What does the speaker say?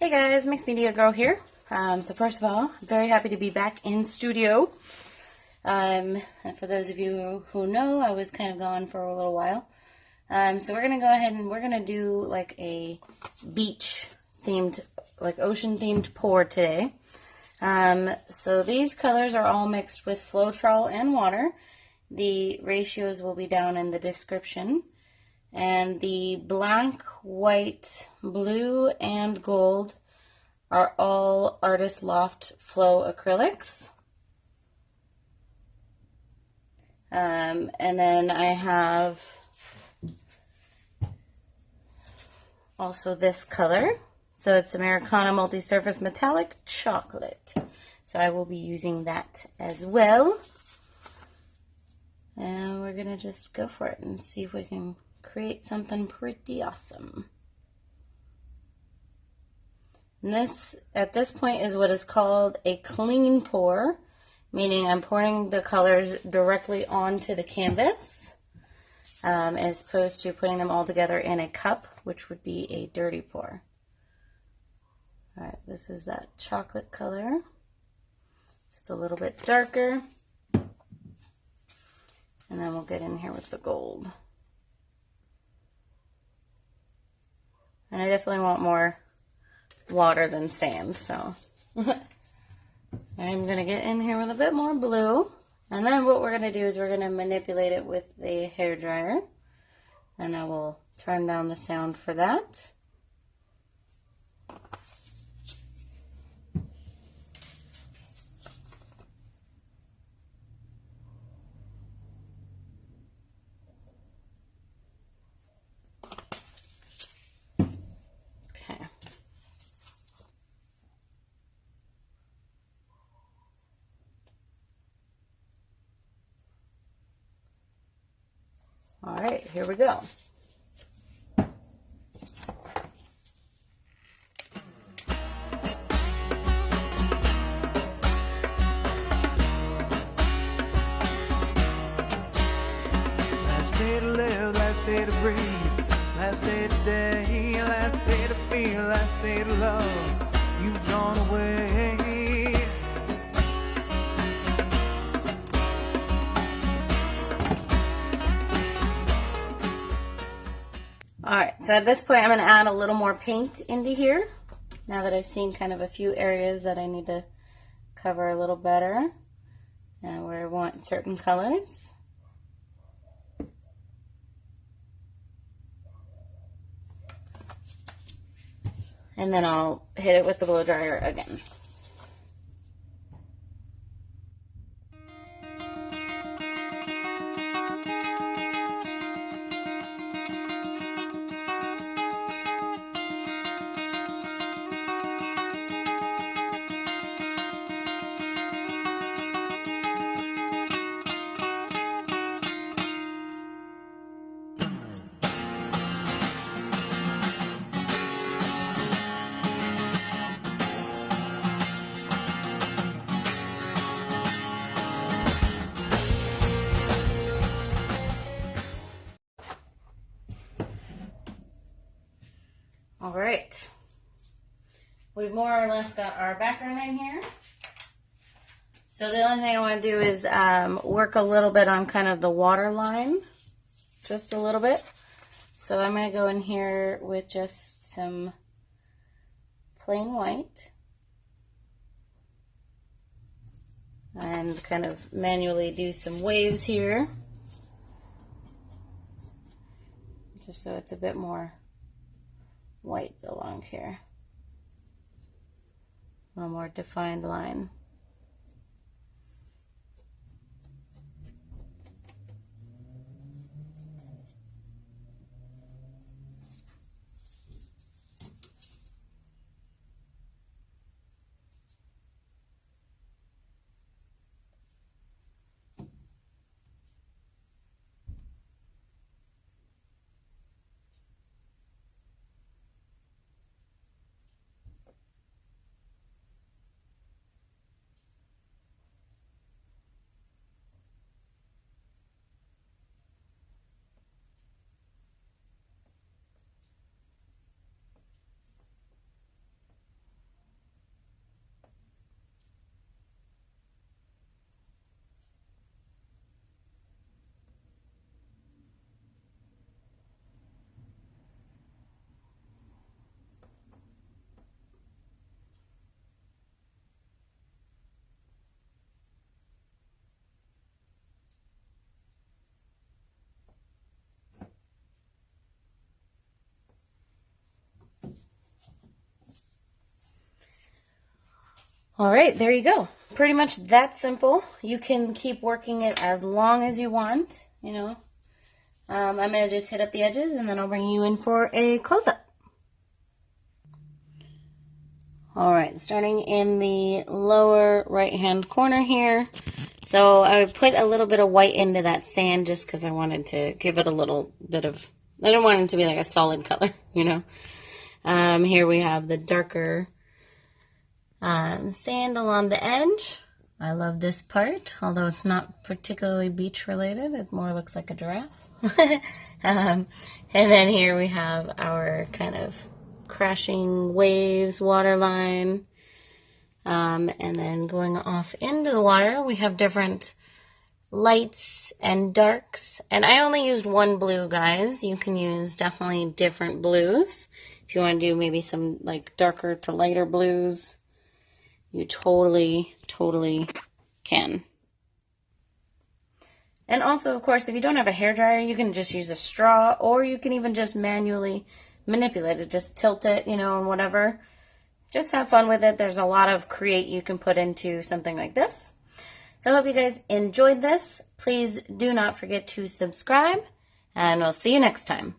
Hey guys, Mixed Media Girl here. So first of all, I'm very happy to be back in studio. And for those of you who know, I was kind of gone for a little while. So we're going to go ahead and we're going to do like a beach themed, like ocean themed pour today. So these colors are all mixed with Floetrol and water. The ratios will be down in the description. And the black, white, blue, and gold are all Artist Loft Flow Acrylics. And then I have also this color. So it's Americana Multi-Surface Metallic Chocolate. So I will be using that as well. And we're going to just go for it and see if we can create something pretty awesome. And this, at this point, is what is called a clean pour, meaning I'm pouring the colors directly onto the canvas, as opposed to putting them all together in a cup, which would be a dirty pour. All right, this is that chocolate color. So it's a little bit darker. And then we'll get in here with the gold. And I definitely want more water than sand, so I'm going to get in here with a bit more blue. And then what we're going to do is we're going to manipulate it with the hairdryer. And I will turn down the sound for that. All right, here we go. Last day to live, last day to breathe, last day to day, last day to feel, last day to love. You've gone away. Alright, so at this point I'm going to add a little more paint into here. Now that I've seen kind of a few areas that I need to cover a little better and where I want certain colors. And then I'll hit it with the blow dryer again. All right, we've more or less got our background in here. So the only thing I want to do is work a little bit on kind of the water line, just a little bit. So I'm going to go in here with just some plain white and kind of manually do some waves here, just so it's a bit more white along here, a little more defined line. All right, there you go. Pretty much that simple. You can keep working it as long as you want, you know. I'm going to just hit up the edges and then I'll bring you in for a close-up. All right, starting in the lower right-hand corner here. So I put a little bit of white into that sand just because I wanted to give it a little bit of, I don't want it to be like a solid color, you know. Here we have the darker sand along the edge. I love this part, although it's not particularly beach related. It more looks like a giraffe. And then here we have our kind of crashing waves waterline. And then going off into the water, we have different lights and darks. And I only used one blue, guys. You can use definitely different blues. If you want to do maybe some like darker to lighter blues, you totally can. And also, of course, if you don't have a hairdryer, you can just use a straw, or you can even just manually manipulate it. Just tilt it, you know, and whatever. Just have fun with it. There's a lot of create you can put into something like this. So I hope you guys enjoyed this. Please do not forget to subscribe, and we'll see you next time.